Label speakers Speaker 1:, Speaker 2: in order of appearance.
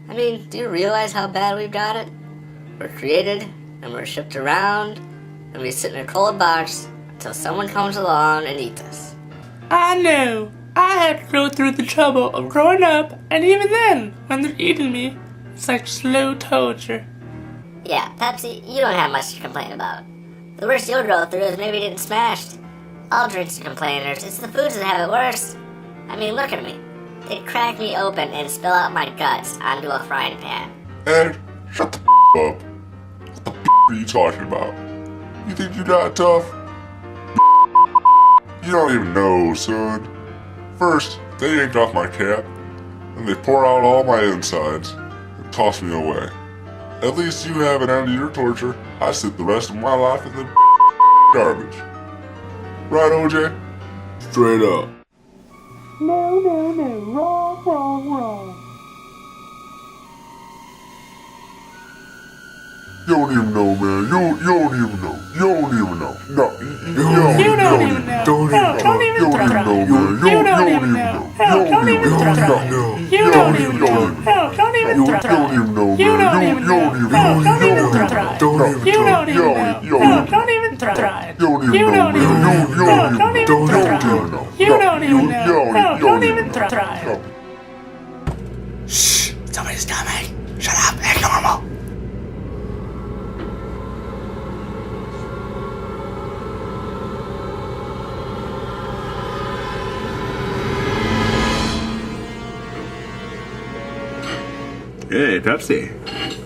Speaker 1: I mean, do you realize how bad we've got it? We're created, and we're shipped around, and we sit in a cold box until someone comes along and eats us.
Speaker 2: I know. I had to go through the trouble of growing up, and even then, when they're eating me, it's like slow torture.
Speaker 1: Yeah, Pepsi, you don't have much to complain about. The worst you'll go through is maybe getting smashed. All drinks are complainers. It's the foods that have it worse. I mean, look at me. They'd crack me open and spill out my guts onto a frying pan.
Speaker 3: Ed, shut the up. What the are you talking about? You think you got tough? You don't even know, son. First, they yanked off my cap, and they pour out all my insides and toss me away. At least you have an end to your torture. I sit the rest of my life in the garbage. Right, OJ? Straight up.
Speaker 2: No, wrong.
Speaker 3: You don't even know, man. You don't even know. You don't even know. No,
Speaker 2: You don't even know. Don't even try. You don't even know. Hell, don't even try. You don't even know. Hell, don't even try. You don't even know. Hell, don't even try. You don't even know. Hell, don't even try. You don't even know. Hell, don't even try. You don't even know. Hell, don't even try.
Speaker 4: Shh! Somebody's coming! Shut up, act normal!
Speaker 5: Hey, Pepsi.